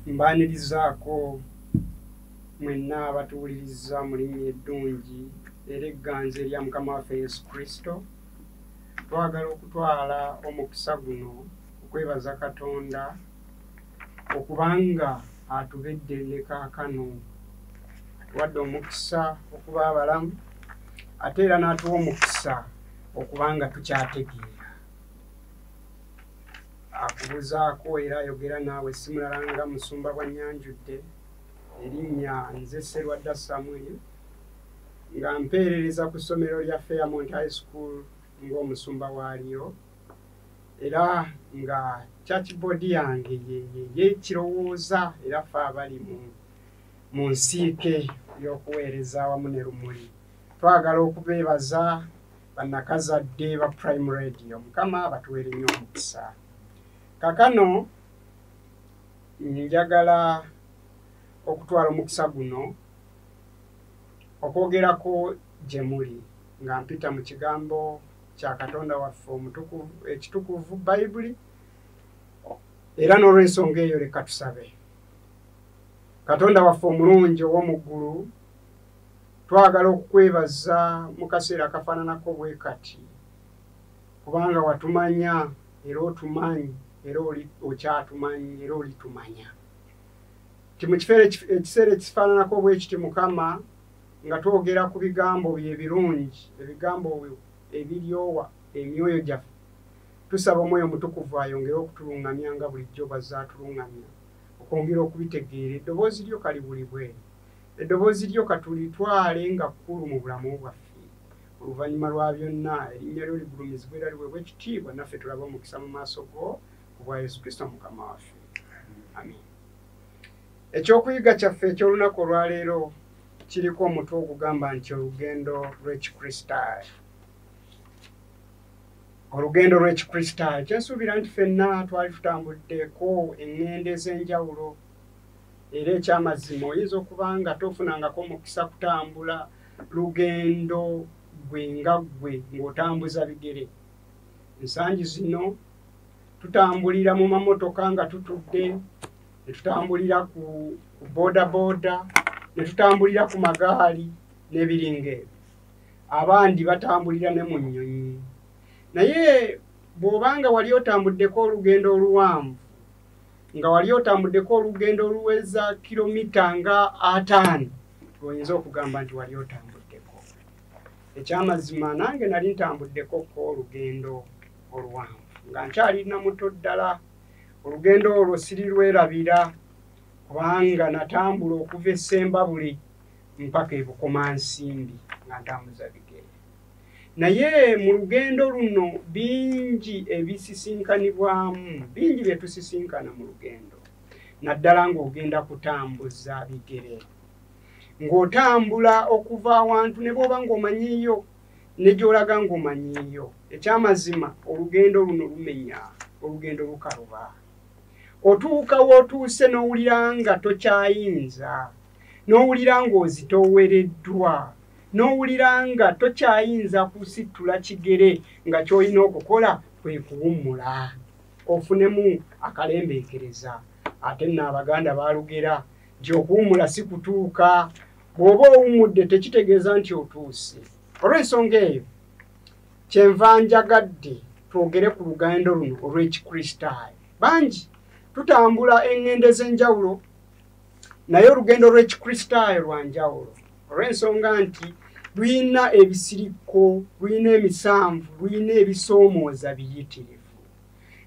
Mbanirizaako mwenna abatuwuliriza mu linnya eddungi era egganze erya Mukama waffe Yesu Kristo. Twagala okutwala omukisa guno okwebaza Katonda okubanga atubedde ne kaakano atuwadde omukisa okuba abalamu ate era n'atuwa omukisa okubanga tukyategeera. Akubuzaako era ayogera naawe si mulala nga Musumba Bwanyanjudde, erinnya nze Sserwadda Samuel, nga mpeerereza ku ssomero lya Fairmont High School ng'omusumba waalyo, era nga church board yange yekirowooza era ffe abali mu nsiike y'okuweereza awamu ne Lumuli. Twagala okubeebaza bannakazadde ba Prime Radio, Mukama batuweere nnyo omukisa. Kakano njagala okutwala omukisa guno okwogerako gye muli nga mpita mu kigambo kya Katonda waffe omutukuvu ekitukuvu Bayibuli, era n'olw'ensonga eyo leka tusabe. Katonda waffe omulungi ow'omu ggulu, twagala okukwebaza mu kaseera akafaananako bwe kati, kubanga watumanya era otumanyi era okyatumanyi era olitumanya. Ti mu ekiseera ekifaananako bwe kiti Mukama nga twogera ku bigambo bye birungi, ebigambo ebiryowa emyoyo gyaffe, tusaba Omwoyo Mutukuvu ayongere okutuluŋŋamya nga bulijjo bw'azzaatuluŋŋamya, okwongera okubitegeera. Eddoboozi lyo kalibulibwe, eddoboozi lyo katulitwale nga kkulu mu bulamu bwaffe. Oluvannyuma lwa byonna erinnya lyo ligulumizibwe era liweebwe ekitiibwa, naffe tulabe omukisa mu maaso go ku bwa Yesu Kristo Mukama waffe. Amen. Ekyokuyiga kyaffe eky'olunaku olwaleero kiriko omutwe ogugamba nti olugendo lw'Ekikristaayo. Olugendo lw'Ekikristaayo kyensuubira nti ffenna twali tutambuddeko eŋŋendo ez'enjawulo, era ekyamazima oyinza okuba nga tofunangako omukisa kutambula lugendo gwe nga ggwe ng'otambuza bigere. Ensangi zino tutambulira mu mamotoka nga tutudde, ne tutambulira ku boodabooda, ne tutambulira ku magaali n'ebiringa ebyo. Abandi batambulira ne mu nnyonyi. Naye bw'obanga wali otambuddeko olugendo oluwanvu, nga wali otambuddeko olugendo oluweza kilomita nga 5, oyinza okugamba nti wali otambuddeko. Ekyamazima nange nali ntambuddeko olugendo oluwanvu nga nkyalina muto ddala. Olugendo olwo sirirwerabira kubanga natambula okuva e Ssembabule mpaka e Bukomansimbi nga ntambuza bigere. Naye mu lugendo luno bingi ebisisinkanibwamu, bingi bye tusisinkana mu lugendo, naddala ng'ogenda kutambuza bigere, ng'otambula okuva awantu ne bw'oba ng'omanyiiyo ne gy'olaga ng'omanyiiyo. Ekyamazima olugendo luno lumenya, olugendo lukaluba. Otuuka w'otuuse n'owulira nga tokyayinza, n'owulira ng'ozitoowereddwa, n'owulira nga tokyayinza kusittula kigere, nga ky'olina okukola kwe kuwummula ofunemu akalembeekereza. Ate nno Abaganda baalugera nti okuwummula si kutuuka. Bw'oba owummudde tekitegeeza nti otuuse. Olw'ensonga eyo kyenva njagadde twogere ku lugendo luno olw'Ekikristaayo. Bangi tutambula eŋŋendo ez'enjawulo, naye olugendo lw'Ekikristaayo lwa njawulo, olw'ensonga nti luyina ebisirikko, luyina emisanvu, luyina ebisoomooza biyitirivu.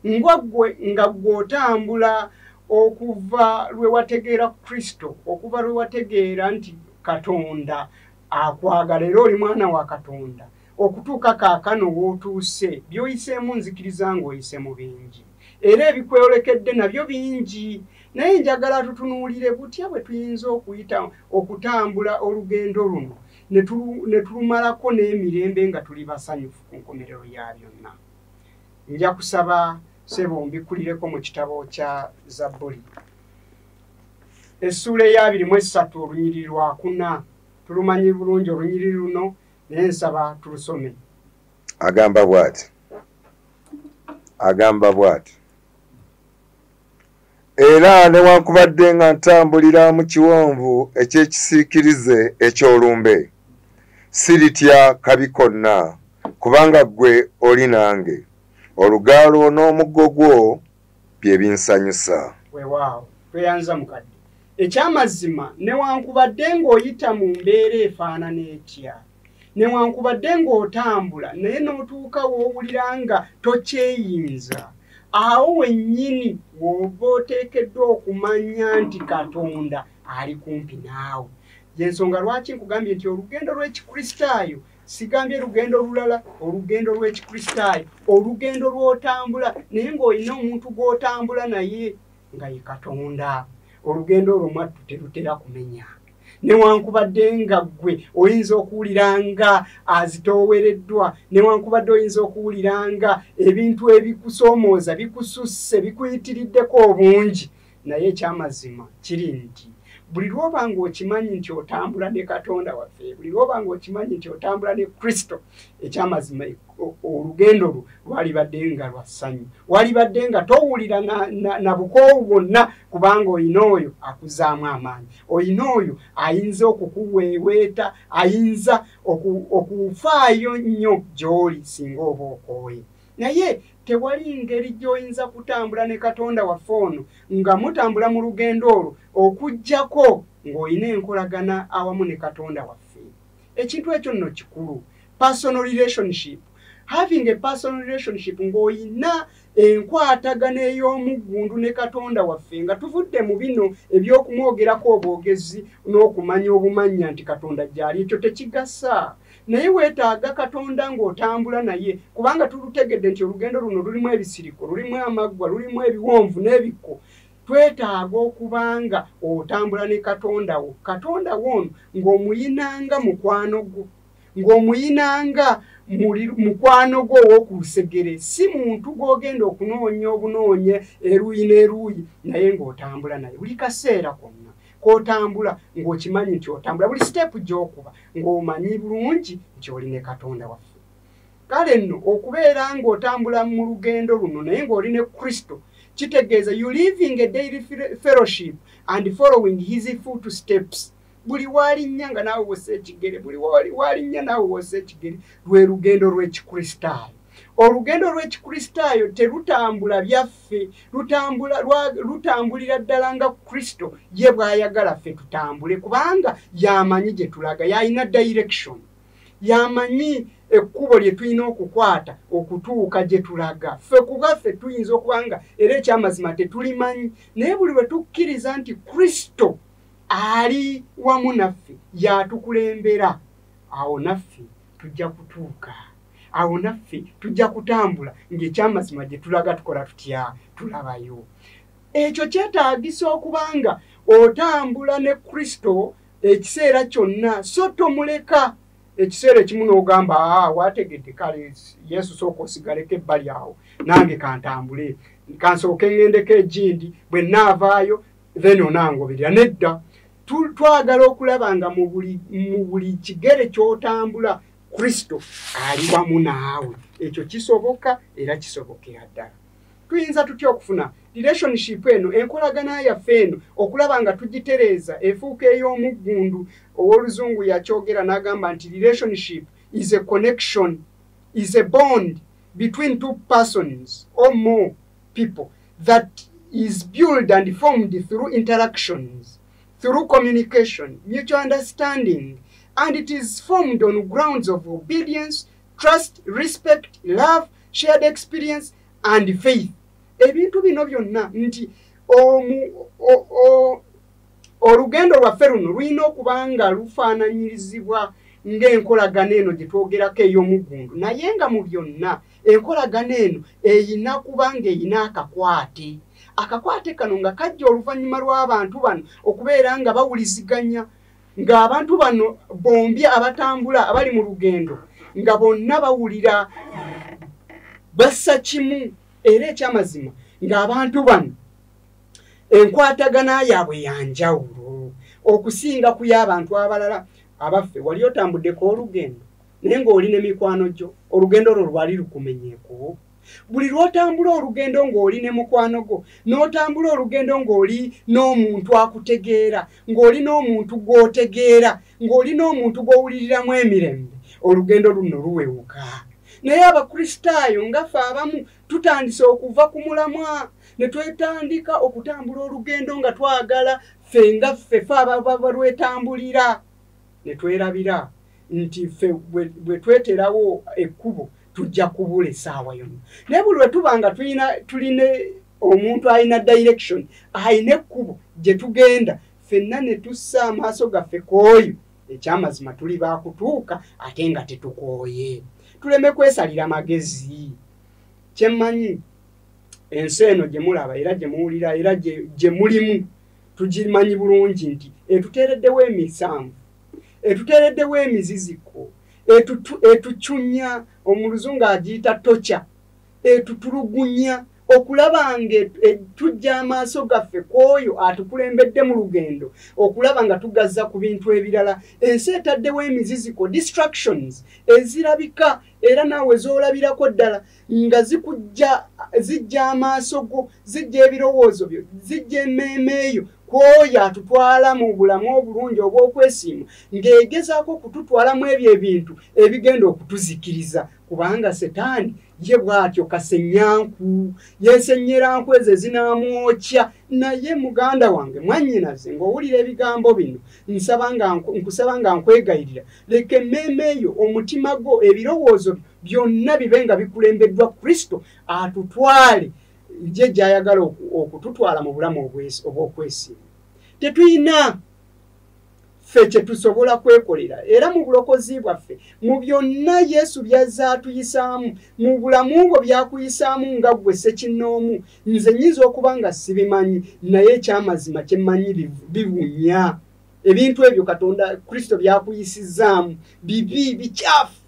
Nga ggwe otambula okuva lwe wategeera Kristo, okuva lwe wategeera nti Katonda akwagala era oli mwana wa Katonda, okutuuka kaakano w'otuuse, by'oyiseemu nzikiriza ng'oyise mu bingi, era ebikweyolekedde nabyo bingi. Naye njagala tutunuulire butya bwe tuyinza okutambula olugendo luno ne tulumalako n'emirembe nga tuli basanyufu ku nkomerero ya byonna. Nja kusaba ssebo mbikulireko mu kitabo kya Zabbuli essuula eya 23 olunyiriri lwa 4. Tulumanyi bulungi olunyiriri luno naye nsaba tulusome. Agamba bw'ati. era newankubadde nga ntambulira mu kiwonvu eky'ekisiikirize eky'olumbe siritya kabi konna kubanga ggwe oli nange olugaalo n'omuggo gwo bye binsanyusa. Weewaawo tweyanza mukadde ekyamazima newankubadde ng'oyita mu mbeera efaanana etya newankubadde ng'otambula naye n'otuuka w'owulira nga tokyeyinza awo wennyini w'oba oteekeddwa okumanya nti Katonda ali kumpi naawe. Y'ensonga lwaki nkugambye nti olugendo lw'ekikristaayo sigambye lugendo lulala olugendo lw'ekikristaayo olugendo lw'otambula naye ng'olina omuntu gw'otambula naye nga ye Katonda. Olugendo olwo mwattu terutera kumenya newankubadde nga ggwe oyinza okuwulira nga azitoowereddwa newankubadde oyinza okuwulira nga ebintu ebikusoomooza bikususse bikuyitiriddeko obungi naye ekyamazima kiri nti buli lwoba ng'okimanyi nti otambula ne Katonda waffe buli lwoba ng'okimanyi nti otambula ne Kristo ekyamazima olugendo lwo lwalibadde nga lwa ssanyu walibadde nga towulira na bukoowu bwonna kubanga oyina oyo akuzaamu amaanyi oyina oyo ayinza okukuweeweeta ayinza okufaayo nnyo gy'oli singa oba okooye. Naye tewali ngeri gy'oyinza kutambula ne Katonda waffe ono nga mutambula mu lugendo olwo okuggyako ng'olina enkolagana awamu ne Katonda waffe. Ekintu ekyo nno kikulu. Personal relationship. Having a personal relationship ng'olina enkwatagana ey'omuggundu ne Katonda waffe nga tuvudde mu bino eby'okumwogerako obwogezi n'okumanya obumanya nti Katonda gy'ali ekyo tekigasa. Naye weetaaga Katonda ng'otambula naye kubanga tulutegedde nti olugendo luno lulimu ebisiriko lulimu amaggwa lulimu ebiwonvu n'ebikko. Twetaaga okubanga otambula ne Katonda wo Katonda wo ng'omuyinanga mukwano gwo ng'omuyinanga mukwano gwo ow'oku lusegere si muntu gw'ogenda okunoonya obunoonye eruuyi n'eruuyi naye ng'otambula naye buli kaseera konna k'otambula ng'okimanyi nti otambula buli siteepu gy'okuba ng'omanyi bulungi nti oli ne Katonda waffe. Kale nno okubeera ng'otambula mu lugendo luno naye ng'oli ne Kristo kitegeeza you living a daily fellowship and following his footsteps. Buli walinnya nga naawe wossa ekigere buli walinnya naawe wossa ekigere lwe lugendo lw'ekikristaayo. Olugendo lw'ekikristaayo terutambula byaffe lutambulira ddala nga Kristo ye bw'ayagala ffe tutambule kubanga y'amanyi gye tulaga y'alina direction y'amanyi ekkubo lye tulina okukwata okutuuka gye tulaga ffe kubaffe tuyinza okubanga era ekyamazima tetulimanyi naye buli lwe tukkiriza nti Kristo ali wamu naffe yatukulembera awo naffe tujja kutuuka awo naffe tujja kutambula ng'ekyamazima gye tulaga tukola tutya tulabayo. Ekyo kyetaagisa okubanga otambula ne Kristo ekiseera kyonna so tomuleka ekiseera ekimu n'ogamba waategedde kale Yesu sooka osigaleko ebbali awo nange kantambule kansooke ŋŋendeko egindi bwe nnaavaayo then onangoberera nedda. Twagala okulaba nga mu buli kigere ky'otambula Kristo ali wamu naawe. Ekyo kisoboka era kisobokera ddala. Tuyinza tutya okufuna relationship eno enkolagana yaffe eno okulaba nga tugitereeza efuuka ey'omuggundu ow'oluzungu yakyogera n'agamba nti relationship is a connection is a bond between two persons or more people that is built and formed through interactions, through communication, mutual understanding, and it is formed on grounds of obedience, trust, respect, love, shared experience, and faith. Ebintu bino byonna nti olugendo lwaffe luno lulina okuba nga lufaananyirizibwa ng'enkolagana eno gye twogerako ey'omuggundu naye nga mu byonna enkolagana eno eyina kuba ng'eyina akakwate kano nga kajja oluvannyuma lw'abantu bano okubeera nga bawuliziganya ng'abantu bano bombi abatambula abali mu lugendo nga bonna bawulira bassa kimu era ekyamazima ng'abantu bano enkwatagana yaabwe yanjawulo okusinga ku y'abantu abalala abaffe. Wali otambuddeko olugendo naye ng'oli ne mikwano gyo olugendo olwo lwali lukumenyeeko buli lwotambula olugendo ng'oli ne mukwano gwo n'otambula olugendo ng'oli n'omuntu akutegeera ng'oli n'omuntu gw'otegeera ng'oli n'omuntu gw'owuliriramu emirembe olugendo luno luwewuka naye abakristaayo ngaffe abamu tutandise okuva ku mulamwa ne twetandika okutambula olugendo nga twagala ffe ngaffe abalwetambulira ne twerabira nti ffe bwe tweterawo ekkubo tujja kubula essaawa yonna naye buli lwe tuba nga tulina omuntu alina direction alina ekkubo gye tugenda ffenna ne tussa amaaso gaffe k'oyo ekyamazima tuli baakutuuka ate nga tetukooye tuleme kwesalira magezi kyemmanyi ensi eno gye mulaba era gye muwulira era gye mulimu tugimanyi bulungi nti etuteereddewo emisanvu etuteereddewo emiziziko etucunya omuluzungu agiyita toca etutulugunya okulaba nga tujja amaaso gaffe k'oyo atukulembedde mu lugendo okulaba nga tugazza ku bintu ebirala ensi etaddewo emiziziko distractions ezirabika era naawe zoolabirako ddala nga zijja amaaso go zijja ebirowoozo byo zijja emmeeme eyo k'oyo atutwala mu bulamu obulungi obw'okwesiima ng'egezaako okututwalamu ebyo ebintu ebigenda okutuzikiriza kubanga setaani ye bw'atyo kasenyanku yeesenyera nku ezo ezinamwokya naye muganda wange mwannyinaze ng'owulira ebigambo bino nkusaba nga nkwegayirira leka emmeeme eyo omutima gwo ebirowoozo byonna bibe nga bikulembeddwa Kristo atutwale je gy'ayagala okututwala mu bulamu obw'okwesiima tetuyina ffe kye tusobola kwekolera era mu bulokozi bwaffe mu byonna Yesu byazza atuyisaamu mu bulamu bwo byakuyisaamu nga ggwe ssekinnoomu nze nnyinza okuba nga sibimanyi naye ekyamazima kye mmanyi bibunya ebintu ebyo Katonda Kristo byakuyisizaamu bibi bikyafu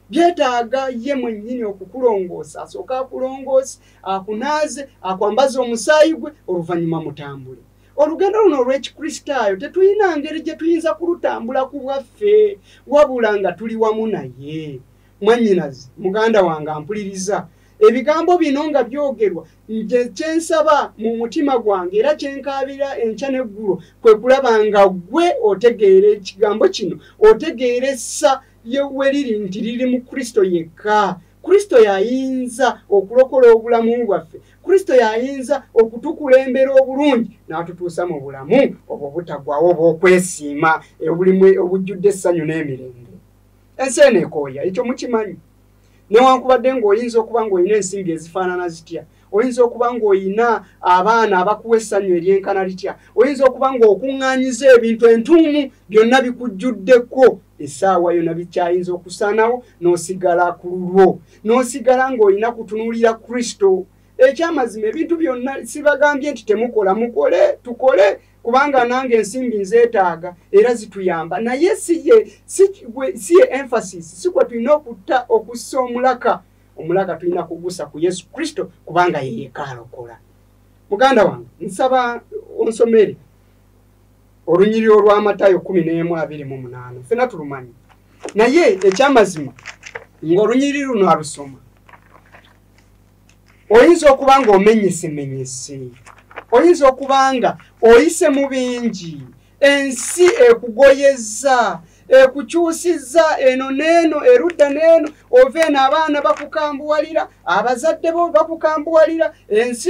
byetaaga ye mwennyini okukulongoosa asooka akulongoose akunaaze akwambaze omusaayi gwe oluvannyuma mutambule olugendo luno olw'ekikristaayo tetulina ngeri gye tuyinza kulutambula ku bwaffe wabula nga tuli wamu naye mwannyinaze muganda wange ampuliriza ebigambo bino nga byogerwa kyensaba mu mutima gwange era kyenkaabira enkya n'eggulo kwe kulaba nga gwe otegeera ekigambo kino otegeera essa yewe liri nti liri mu Kristo yekka Kristo yayinza okulokola obulamu bwaffe Kristo yayinza okutukulembera obulungi n'atutuusa mu bulamu obwo butaggwawo obw'okwesiima obujjudde essanyu n'emirembe ensi eno ekooya ekyo mukimanyi newankubadde ng'oyinza okuba ng'olina ensimbi ezifaanana zitya oyinza okuba ng'olina abaana abakuwa essanyu eryenkana litya oyinza okuba ng'okuŋŋaanyiza ebintu entuumu byonna bikujjuddeko essaawa yonna bikyayinza okusaanawo n'osigala ku lulwo n'osigala ng'olina kutunuulira Kristo ekyamazima ebintu byonna sibagambye nti temukola mukole tukole kubanga nange ensimbi nzeetaaga era zituyamba naye si ye emphasis si kwe tulina okussa omulaka tulina kugusa ku Yesu Kristo kubanga ye yekka alokola muganda wange nsaba onsomere olunyiriri olwa Matayo 11:28 ffenna tulumanyi naye ekyamazima ng'olunyiriri luno alusoma oyinza okuba nga omenyesemenyese oyinza okuba nga oyise mu bingi ensi ekugoyezza ekukyusizza eno n'eno erudda n'eno ova eno abaana bakukambuwalira abazadde bo bakukambuwalira ensi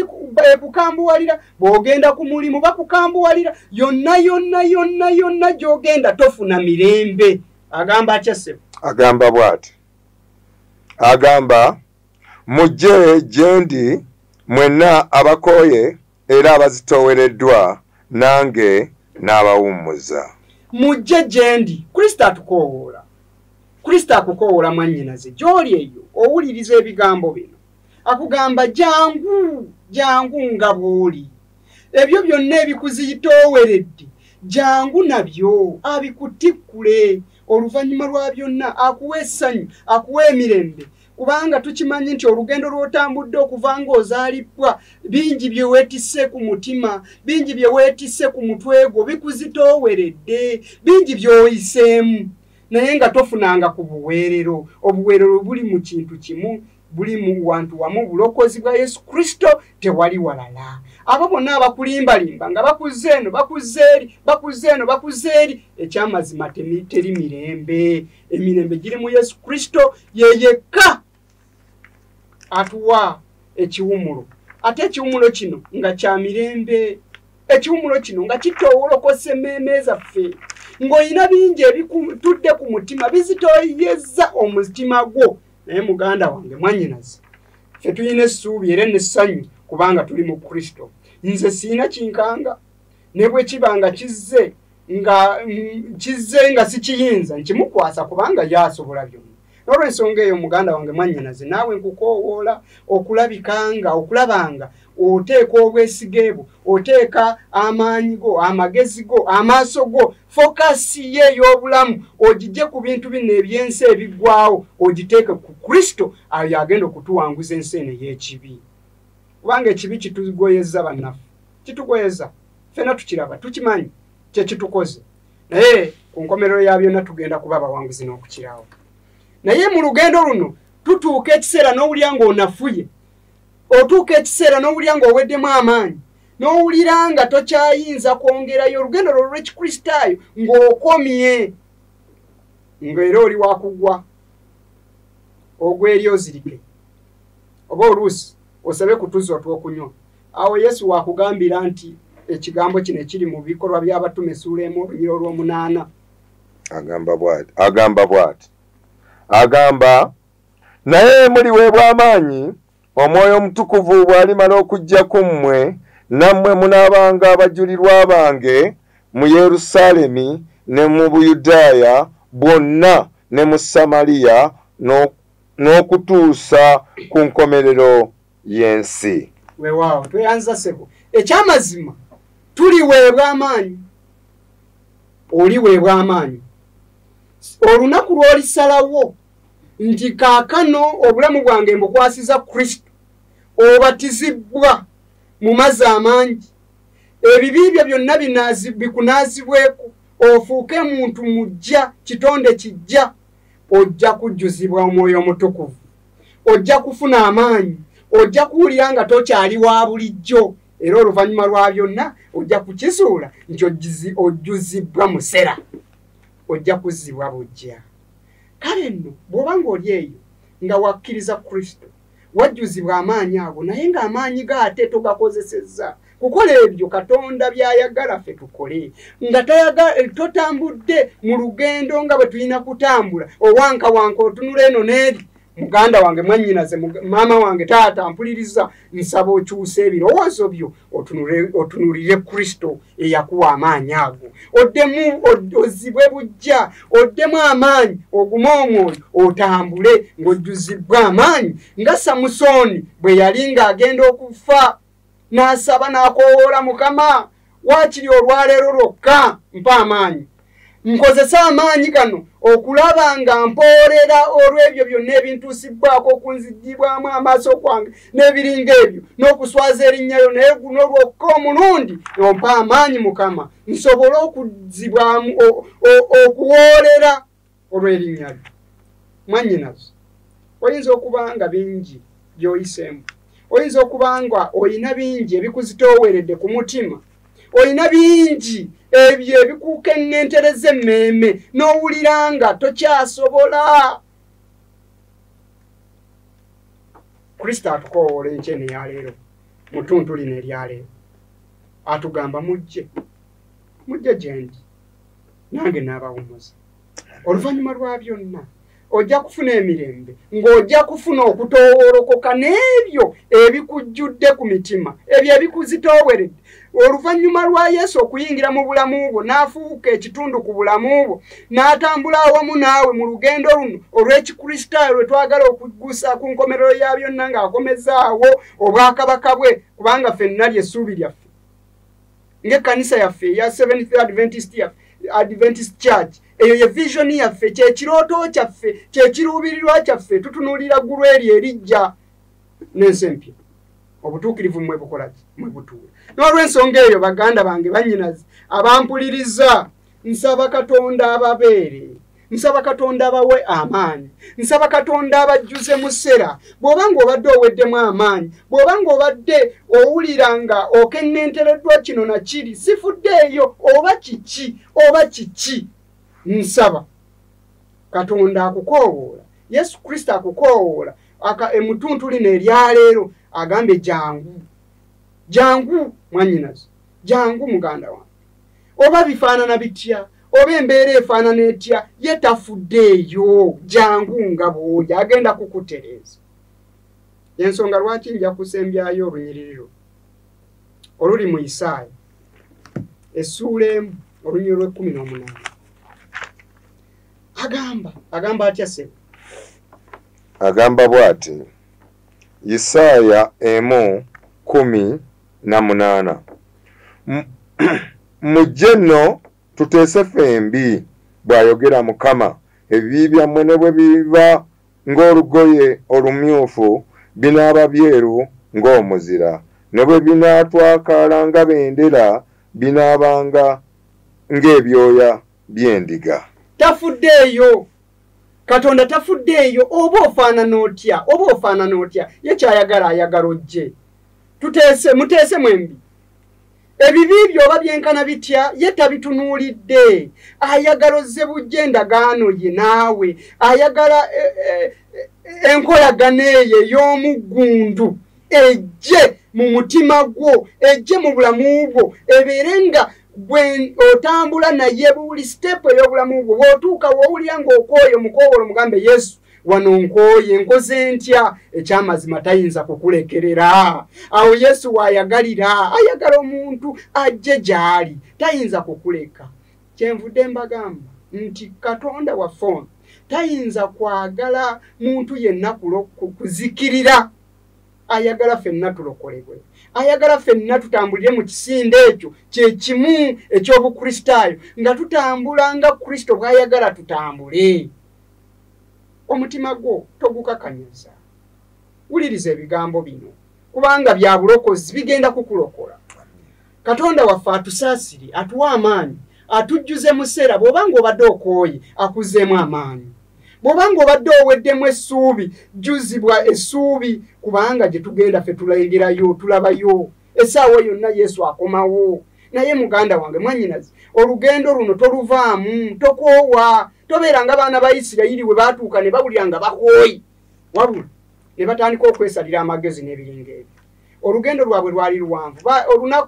ekukambuwalira bw'ogenda ku mulimu bakukambuwalira yonna gy'ogenda tofuna mirembe agamba akyasebo agamba bw'ati agamba mujje gye ndi mwenna abakooye era abazitoowereddwa nange n'abawummuza mujje gye ndi Kristo atukoowoola Kristo akukoowoola mwannyinaze gy'oli eyo owuliriza ebigambo bino akugamba jangu nga bw'oli ebyo byonna ebikuzitooweredde jangu nabyo abikutikkule oluvannyuma lwa byonna akuwa essanyu akuwa emirembe kubanga tukimanyi nti olugendo lw'otambudde okuva ng'ozaalibwa bingi bye weetisse ku mutima bingi bye weetisse ku mutwe gwo bikuzitooweredde bingi by'oyiseemu naye nga tofunanga ku buweerero obuweerero buli mu kintu kimu buli mu wantu wamu bulokozi bwa Yesu Kristo tewali walala. Abo bonna abakulimbalimba nga bakuzeeri ekyamazima teri mirembe. Emirembe giri mu Yesu Kristo yeyekka atuwa ekiwumulo. Ate ekiwumulo kino nga kya mirembe. Ekiwumulo kino nga kitowolokose emmeeme zaffe. Ng'olina bingi ebikutudde ku mutima bizitooyeza omutima gwo. Naye muganda wange mwannyinaze, ffe tulina essuubi era n'essanyu kubanga tuli mu Kristo. Nze siina kinkanga ne bwe kiba nga kizze nga sikiyinza nkimukwasa kubanga yasobola byonna. N'olw'ensonga eyo muganda wange mwannyinaze, naawe nkukoowoola okulabanga oteeka obwesige bwo, oteeka amaanyi go, amagezi go, amaaso go, fokasi ye ey'obulamu ogijje ku bintu bino eby'ensi ebiggwawo, ogiteeke ku Kristo ayo agenda okutuwanguza ensi eno ey'ekibi. Kubanga ekibi kitugoyeza bannaffe, kitugoyeza, ffenna tukiraba, tukimanyi kyekitukoze. Naye ku nkomerero ya byonna tugenda kuba abawanguzi n'okukirawo. Naye mu lugendo luno tutuuka ekiseera n'owulira ng'onafuye, otuuka ekiseera n'owulira ng'oweddemu amaanyi, n'owulira nga tokyayinza kwongerayo olugendo lwo lw'ekikristaayo ng'okomye, ng'era oli wakugwa ogwa eri ozirike, oba oluusi osabe kutuza otw'okunywa. Awo Yesu wakugambira nti ekigambo kino ekiri mu bikolwa by'abatume essuula emu olunyiro olw'omunaana agamba naye muliweebwa amaanyi Omwoyo Omutukuvu bw'alimala okujja ku mmwe, nammwe munaabanga abajulirwa bange mu Yerusaalemi ne mu Buyudaaya bwonna ne mu Samaliya n'okutuusa ku nkomerero y'ensi. Weewaawo tweyanza ssebo, ekyamazima tuliweebwa amaanyi, oliweebwa amaanyi. Olunaku lw'olisalawo nti kaakano obulamu bwange mbukwasiza Kristo, obatizibwa mu mazzi amangi, ebibi byo byonna bikunaazibweko, ofuuke muntu mujja, kitonde kijja, ojja kujjuzibwa Omwoyo Omutukuvu, ojja kufuna amaanyi, ojja kuwulira nga tokyali wa bulijjo, era oluvannyuma lwa byonna ojja kukizuula nti ojjuzibwa musera, ojja kuzzibwa bujja. Kale nno bw'oba ng'oli eyo nga wakkiriza Kristo, wajjuzibwa amaanyi ago, naye ng'amaanyi go ate togakozesezza kukola ebyo Katonda by'ayagala ffe tukole, nga totambudde mu lugendo nga bwe tulina kutambula owankawanka otunula eno n'eri. Muganda wange mwannyinaze, maama wange, taata mpuliriza, nsaba okyusa ebirowoozo byo otunulire Kristo eyakuwa amaanyi ago, oddemu ozibwe bujja, oddemu amaanyi, ogume omwoyo, otambule ng'ojjuzibwa amaanyi nga Samusooni bwe yali ng'agenda okufa n'asaba n'akoowoola Mukama, waakiri olwaleero lwokka mpa amaanyi, nkozesa amaanyi gano okulaba nga mpoolera olw'ebyo byonna ebintuusibbwako okunzigibwamu amaaso kwange n'ebiringa ebyo, n'okuswaza erinnyayo, naye guno lwokka omulundi ompa amaanyi Mukama, nsobole okuzibwamu okuwoolera olw'erinnya lyo. Mwannyinaze, oyinza okuba nga bingi by'oyiseemu, oyinza okuba nga oyina bingi ebikuzitooweredde ku mutima, oyina bingi ebyo ebikukenneetereza emmeeme, n'owulira nga tokyasobola. Kristo atukoowoola enkya eno eyaleero, mu ttuntu lino eryaleero, atugamba mujje gye ndi, nange n'abawummuza. Oluvannyuma lwa byonna ojja kufuna emirembe, ng'ojja kufuna okutoowolokoka n'ebyo ebikujjudde ku mitima, ebyo ebikuzitooweredde. Oluvannyuma lwa Yesu okuyingira mu bulamu bwo, n'afuuka ekitundu ku bulamu bwo, n'atambula awamu naawe mu lugendo luno olw'ekikristaayo lwe twagala okuggusa ku nkomerero ya byonna, ng'akomezaawo obwakabaka bwe, kubanga ffenna ly'essuubi lyaffe ng'ekkanisa yaffe eya Seventh Adventist Church. Eyo ye vision yaffe, kyekirooto kyaffe, kyekiruubirirwa kyaffe, tutunuulira ggulu eryo erijja n'ensi empya. Obutuukirivu mwe bukola ki? Mwe butuula. N'olw'ensonga eyo baganda bange bannyinaze abampuliriza, nsaba Katonda ababeere, nsaba Katonda abawe amaanyi, nsaba Katonda abajjuze mu ssera. Bw'oba ng'obadde oweddemu amaanyi, bw'oba ng'obadde owuliranga okennentereddwa kino na kiri, sifuddeeyo oba kiki, nsaba Katonda akukoowoola, Yesu Kristo akukoowoola, emutuntu lino eryaleero agambe jangu mwannyinaze, jangu muganda wange. Oba bifaanana bitya, oba embeera efaanana etya, ye tafuddeeyo, jangu nga bw'oli, agenda kukutereeza. Ensonga lwaki nja kusembyayo olunyiriri oluli mu Isaaya essuula 1 olunyiriri 18. Agamba atya sebo? Agamba bw'ati, Isaaya 1:18, mujje nno tuteese fembi, bw'ayogera Mukama, ebibi byammwe ne bwe biba ng'olugoye olumyufu binaaba byeru ng'omuzira, ne bwe binaatwakaala nga bendera binaabanga ng'ebyoya by'endiga. Tafuddeeyo, Katonda tafuddeeyo. Oba ofaanana otya, ye kyayagala ayagala ojje. Muteese mwembi. Ebibi byoba byenkana bitya, ye tabitunuulidde. Ayagala ozze bujje endagaano ye naawe, ayagala enkolagano eyo ey'omuggundu ejje mu mutima gwo, ejje mu bulamu bwo, ebeere nga bwe otambula naye buli step ey'obulamu bwo. Bw'otuuka w'owulira ng'okooye omukoowolo mugambe Yesu, wano nkooye, nkoze ntya? Ekyamazima tayinza kukulekerera. Awo Yesu w'ayagalira, ayagala omuntu ajje gy'ali, tayinza kukuleka. Kyenvudde mbagamba nti Katonda waffe tayinza kwagala muntu yenna kuzikirira. Ayagala ffenna tulokolebwe, ayagala ffenna tutambulire mu kisinde ekyo kye kimu eky'obukristaayo, nga tutambula nga Kristo bw'ayagala tutambule. Omutima gwo togukakanyaza. Wuliriza ebigambo bino kubanga bya bulokozi, bigenda kukulokola. Katonda waffe atusaasire, atuwa amaanyi, atujjuze mu sseera. Bw'oba ng'obadde okooye, akuzzeemu amaanyi. Bw'oba ng'obadde oweddemu essuubi, jjuzibwa essuubi, kubanga gye tugenda ffe tulayingirayo, tulabayo. Essaawa yonna Yesu akomawo. Naye muganda wange mwannyinaze, olugendo luno toluvaamu, tokoowa. Tobeera nga baana ba Isirayiri bwe baatuuka ne bawulira nga bakooyi, wabula ne batandika okwesalira amagezi n'ebiringa ebyo. Olugendo lwabwe lwali luwanvu,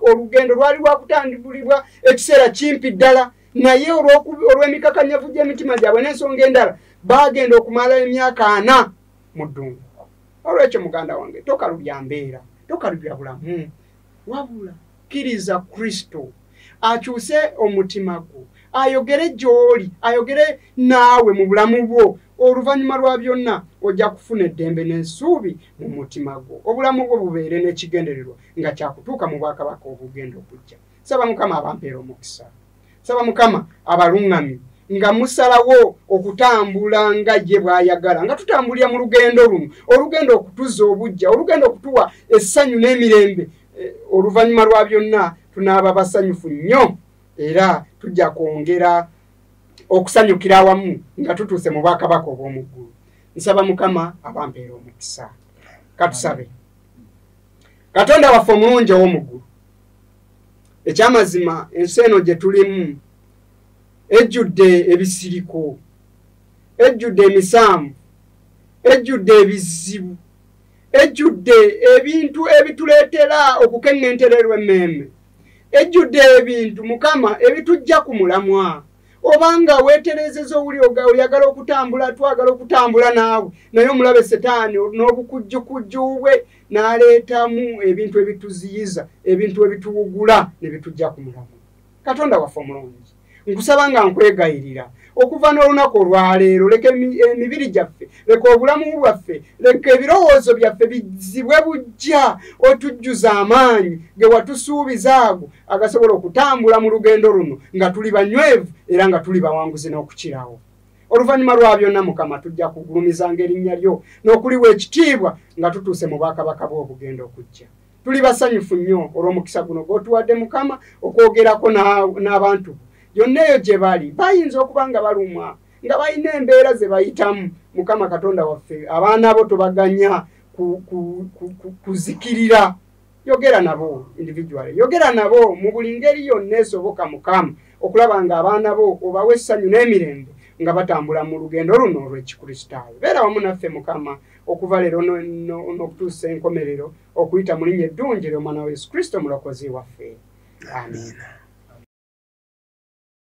olugendo lwali lwakutandikibwa ekiseera kimpi ddala, naye olw'emikakanyavu gy'emitima gyabwe n'ensonga endala baagenda okumala emyaka 4 mu ddungu. Olw'ekyo muganda wange, tokalubya mbeera, tokalubya bulamu, wabula kkiriza Kristo akyuse omutima gwo, ayogere gy'oli, ayogere naawe mu bulamu bwo. Oluvannyuma lwa byonna ojja kufuna eddembe n'essuubi mu mutima gwo, obulamu bwo bubeere n'ekigendererwa nga kyakutuuka mu bwakabaka obugenda okujja. Saba Mukama abampeera omukisa, saba Mukama abaluŋŋamye nga musalawo okutambula nga ye bw'ayagala, nga tutambulira mu lugendo luno, olugendo okutuzza obujja, olugendo okutuwa essanyu n'emirembe. Oluvannyuma lwa byonna tunaaba basanyufu nnyo, era tujja kwongera okusanyukira awamu nga tutuuse mu bwakabaka obw'omu ggulu. Nsaba Mukama abampeera omukisa. Katusabe. Katonda waffe omulungi ow'omu ggulu, ekyamazima ensi eno gye tulimu ejjudde ebisiriko, ejjudde emisanvu, ejjudde ebizibu, ejjudde ebintu ebituleetera okukeŋŋentererwa emmeeme, ejjudde ebintu Mukama ebitujja ku mulamwa. Obanga weeterezeza owuli oyagala okutambula, twagala okutambula naawe, naye omulabe Setaani n'obukujjukujju bwe n'aleetamu ebintu ebituziyiza, ebintu ebituwugula ne bitujja ku mulamwa. Katonda waffe omulungi, nkusaba nga nkwegayirira okuva n'olunaku olwaleero, leka emibiri gyaffe, leka obulamu bwaffe, leka ebirowoozo byaffe bizibwe bujja, otujjuza amaanyi ge watusuubiza ago agasobola okutambula mu lugendo luno nga tuli banywevu era nga tuli bawanguzi n'okukirawo. Oluvannyuma lwa byonna Mukama tujja kugulumizanga erinnya lyo n'okuliwa ekitiibwa nga tutuuse mu bwakabaka bw'obugenda okujja. Tuli basanyufu nnyo olw'omukisa guno gw'otuwadde Mukama okwogerako n'abantu yonna eyo gye bali bayinza okuba nga balumwa, nga balina embeera ze bayitamu. Mukama Katonda waffe abaana bo tobaganya kuzikirira. Yogera nabo individually, yogera nabo mu buli ngeri yonna esoboka Mukama okulaba nga abaana bo obawa essanyu n'emirembe nga batambula mu lugendo luno olw'Ekikristaayo. Beera wamu naffe Mukama okuva leero n'okutuusa enkomerero okuyita mu linnya eddungi ery'Omwana wa Yesu Kristo mulokozi waffe. Amen.